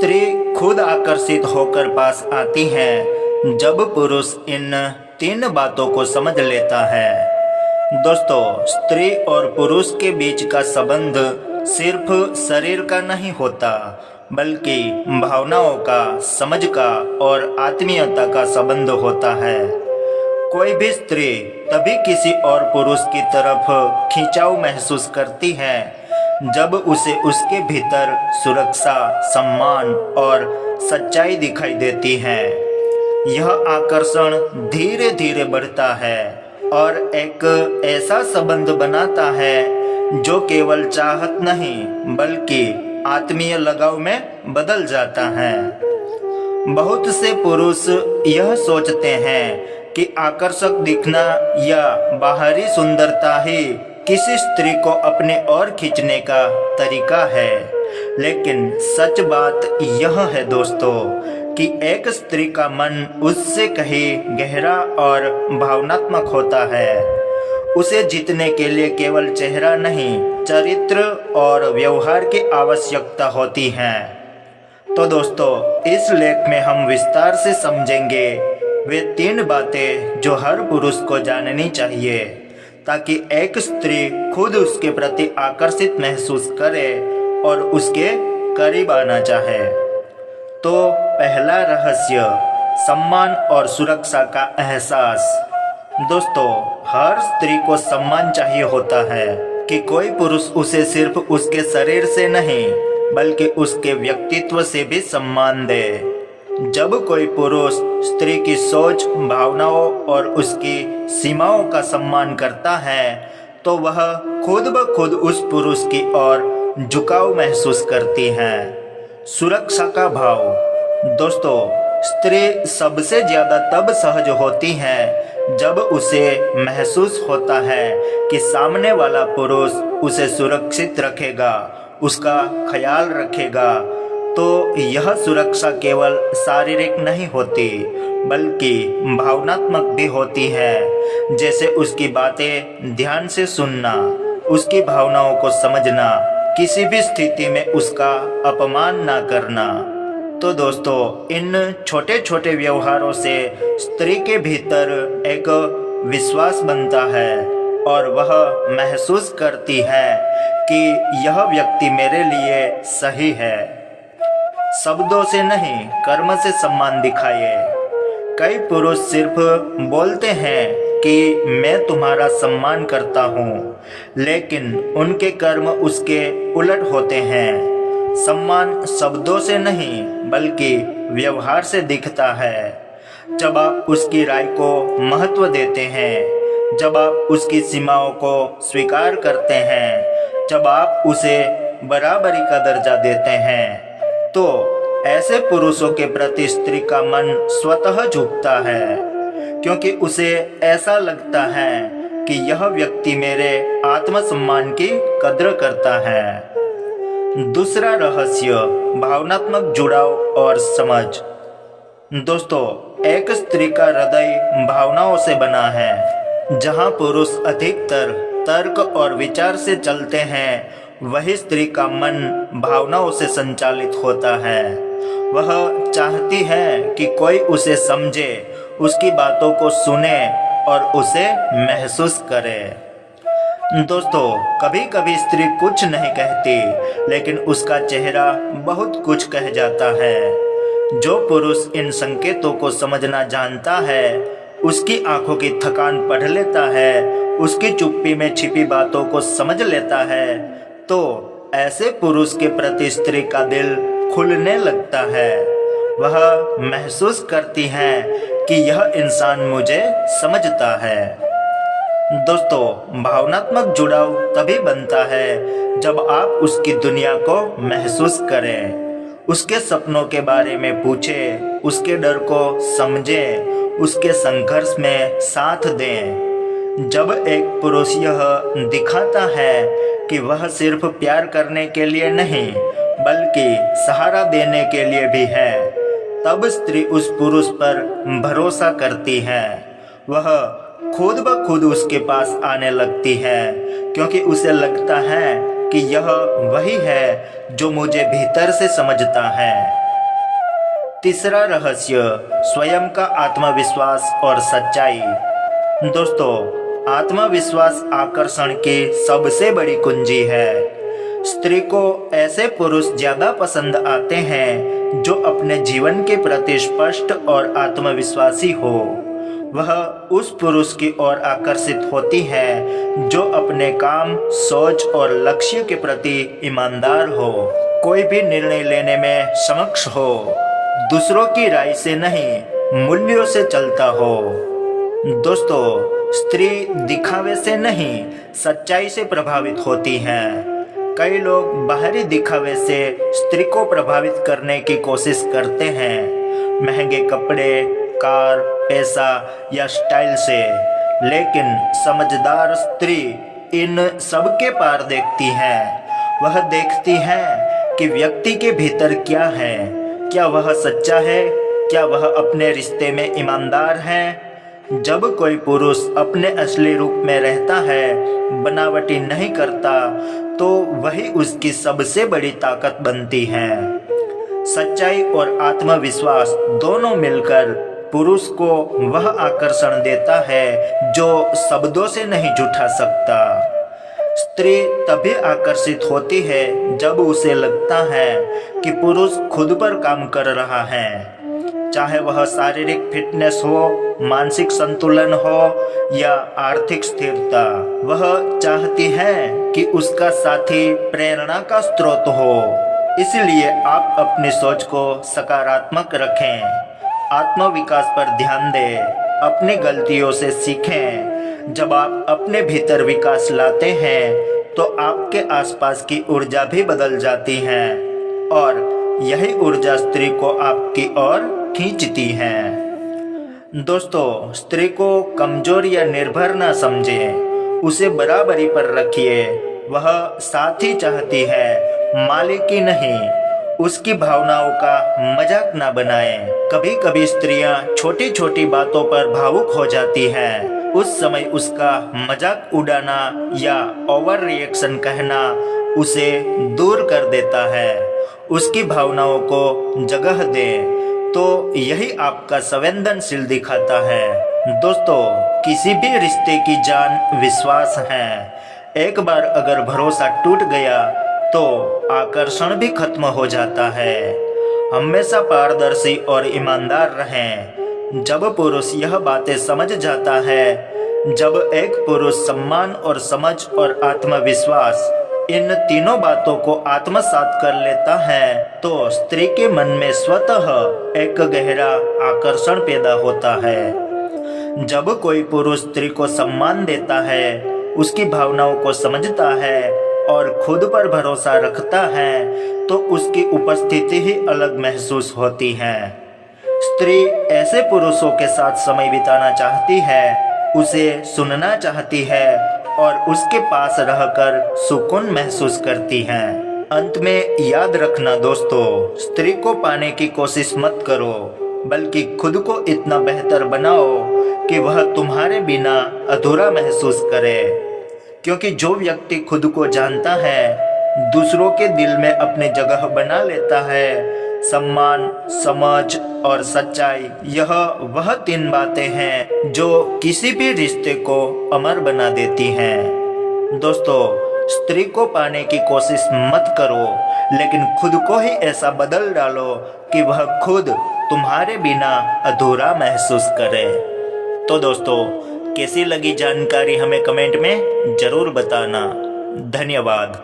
स्त्री खुद आकर्षित होकर पास आती है जब पुरुष इन तीन बातों को समझ लेता है। दोस्तों, स्त्री और पुरुष के बीच का संबंध सिर्फ शरीर का नहीं होता, बल्कि भावनाओं का, समझ का और आत्मीयता का संबंध होता है। कोई भी स्त्री तभी किसी और पुरुष की तरफ खिंचाव महसूस करती है जब उसे उसके भीतर सुरक्षा, सम्मान और सच्चाई दिखाई देती है। यह आकर्षण धीरे धीरे बढ़ता है और एक ऐसा संबंध बनाता है जो केवल चाहत नहीं बल्कि आत्मीय लगाव में बदल जाता है। बहुत से पुरुष यह सोचते हैं कि आकर्षक दिखना या बाहरी सुंदरता ही किसी स्त्री को अपने ओर खींचने का तरीका है, लेकिन सच बात यह है दोस्तों कि एक स्त्री का मन उससे कहीं गहरा और भावनात्मक होता है। उसे जीतने के लिए केवल चेहरा नहीं, चरित्र और व्यवहार की आवश्यकता होती है। तो दोस्तों, इस लेख में हम विस्तार से समझेंगे वे तीन बातें जो हर पुरुष को जाननी चाहिए ताकि एक स्त्री खुद उसके प्रति आकर्षित महसूस करे और उसके करीब आना चाहे। तो पहला रहस्य, सम्मान और सुरक्षा का एहसास। दोस्तों, हर स्त्री को सम्मान चाहिए होता है कि कोई पुरुष उसे सिर्फ उसके शरीर से नहीं बल्कि उसके व्यक्तित्व से भी सम्मान दे। जब कोई पुरुष स्त्री की सोच, भावनाओं और उसकी सीमाओं का सम्मान करता है तो वह खुद ब खुद उस पुरुष की ओर झुकाव महसूस करती है। सुरक्षा का भाव। दोस्तों, स्त्री सबसे ज़्यादा तब सहज होती है जब उसे महसूस होता है कि सामने वाला पुरुष उसे सुरक्षित रखेगा, उसका ख्याल रखेगा। तो यह सुरक्षा केवल शारीरिक नहीं होती बल्कि भावनात्मक भी होती है, जैसे उसकी बातें ध्यान से सुनना, उसकी भावनाओं को समझना, किसी भी स्थिति में उसका अपमान ना करना। तो दोस्तों, इन छोटे छोटे व्यवहारों से स्त्री के भीतर एक विश्वास बनता है और वह महसूस करती है कि यह व्यक्ति मेरे लिए सही है। शब्दों से नहीं, कर्म से सम्मान दिखाइए। कई पुरुष सिर्फ बोलते हैं कि मैं तुम्हारा सम्मान करता हूँ, लेकिन उनके कर्म उसके उलट होते हैं। सम्मान शब्दों से नहीं बल्कि व्यवहार से दिखता है। जब आप उसकी राय को महत्व देते हैं, जब आप उसकी सीमाओं को स्वीकार करते हैं, जब आप उसे बराबरी का दर्जा देते हैं, तो ऐसे पुरुषों के प्रति स्त्री का मन स्वतः झुकता है, क्योंकि उसे ऐसा लगता है कि यह व्यक्ति मेरे आत्मसम्मान की कद्र करता है। दूसरा रहस्य, भावनात्मक जुड़ाव और समझ। दोस्तों, एक स्त्री का हृदय भावनाओं से बना है। जहां पुरुष अधिकतर तर्क और विचार से चलते हैं, वही स्त्री का मन भावनाओं से संचालित होता है। वह चाहती है कि कोई उसे समझे, उसकी बातों को सुने और उसे महसूस करे। दोस्तों, कभी कभी स्त्री कुछ नहीं कहती, लेकिन उसका चेहरा बहुत कुछ कह जाता है। जो पुरुष इन संकेतों को समझना जानता है, उसकी आंखों की थकान पढ़ लेता है, उसकी चुप्पी में छिपी बातों को समझ लेता है, तो ऐसे पुरुष के प्रति स्त्री का दिल खुलने लगता है। वह महसूस करती है कि यह इंसान मुझे समझता है। दोस्तों, भावनात्मक जुड़ाव तभी बनता है जब आप उसकी दुनिया को महसूस करें, उसके सपनों के बारे में पूछें, उसके डर को समझें, उसके संघर्ष में साथ दें। जब एक पुरुष यह दिखाता है कि वह सिर्फ प्यार करने के लिए नहीं बल्कि सहारा देने के लिए भी है, तब स्त्री उस पुरुष पर भरोसा करती है। वह खुद ब खुद उसके पास आने लगती है, क्योंकि उसे लगता है कि यह वही है जो मुझे भीतर से समझता है। तीसरा रहस्य स्वयं का आत्मविश्वास और सच्चाई। दोस्तों, आत्मविश्वास आकर्षण की सबसे बड़ी कुंजी है। स्त्री को ऐसे पुरुष ज्यादा पसंद आते हैं जो अपने जीवन के प्रति स्पष्ट और आत्मविश्वासी हो। वह उस पुरुष की ओर आकर्षित होती है जो अपने काम, सोच और लक्ष्य के प्रति ईमानदार हो, कोई भी निर्णय लेने में सक्षम हो, दूसरों की राय से नहीं मूल्यों से चलता हो। दोस्तों, स्त्री दिखावे से नहीं सच्चाई से प्रभावित होती हैं। कई लोग बाहरी दिखावे से स्त्री को प्रभावित करने की कोशिश करते हैं, महंगे कपड़े, कार, पैसा या स्टाइल से, लेकिन समझदार स्त्री इन सब के पार देखती है। वह देखती है कि व्यक्ति के भीतर क्या है, क्या वह सच्चा है, क्या वह अपने रिश्ते में ईमानदार है। जब कोई पुरुष अपने असली रूप में रहता है, बनावटी नहीं करता, तो वही उसकी सबसे बड़ी ताकत बनती है। सच्चाई और आत्मविश्वास दोनों मिलकर पुरुष को वह आकर्षण देता है जो शब्दों से नहीं झूठा सकता। स्त्री तभी आकर्षित होती है जब उसे लगता है कि पुरुष खुद पर काम कर रहा है, चाहे वह शारीरिक फिटनेस हो, मानसिक संतुलन हो या आर्थिक स्थिरता। वह चाहती है कि उसका साथी प्रेरणा का स्रोत हो। इसलिए आप अपनी सोच को सकारात्मक रखें, आत्मविकास पर ध्यान दें, अपनी गलतियों से सीखें। जब आप अपने भीतर विकास लाते हैं तो आपके आसपास की ऊर्जा भी बदल जाती है और यही ऊर्जा स्त्री को आपकी ओर खींचती है। दोस्तों, स्त्री को कमजोर या निर्भर न समझें, उसे बराबरी पर रखिए। वह साथी चाहती है, मालिकी नहीं। उसकी भावनाओं का मजाक न बनाएं। कभी कभी स्त्रियां छोटी छोटी बातों पर भावुक हो जाती हैं। उस समय उसका मजाक उड़ाना या ओवर रिएक्शन कहना उसे दूर कर देता है। उसकी भावनाओं को जगह दें, तो यही आपका संवेदनशील दिखाता है। दोस्तों, किसी भी रिश्ते की जान विश्वास है। एक बार अगर भरोसा टूट गया तो आकर्षण भी खत्म हो जाता है। हमेशा पारदर्शी और ईमानदार रहें। जब पुरुष यह बातें समझ जाता है, जब एक पुरुष सम्मान और समझ और आत्मविश्वास इन तीनों बातों को आत्मसात कर लेता है, तो स्त्री के मन में स्वतः एक गहरा आकर्षण पैदा होता है। जब कोई पुरुष स्त्री को सम्मान देता है, उसकी भावनाओं को समझता है और खुद पर भरोसा रखता है, तो उसकी उपस्थिति ही अलग महसूस होती है। स्त्री ऐसे पुरुषों के साथ समय बिताना चाहती है, उसे सुनना चाहती है और उसके पास रहकर सुकून महसूस करती हैं। अंत में याद रखना दोस्तों, स्त्री को पाने की कोशिश मत करो, बल्कि खुद को इतना बेहतर बनाओ कि वह तुम्हारे बिना अधूरा महसूस करे। क्योंकि जो व्यक्ति खुद को जानता है, दूसरों के दिल में अपनी जगह बना लेता है। सम्मान, समझ और सच्चाई, यह वह तीन बातें हैं जो किसी भी रिश्ते को अमर बना देती हैं। दोस्तों, स्त्री को पाने की कोशिश मत करो, लेकिन खुद को ही ऐसा बदल डालो कि वह खुद तुम्हारे बिना अधूरा महसूस करे। तो दोस्तों, कैसी लगी जानकारी हमें कमेंट में ज़रूर बताना। धन्यवाद।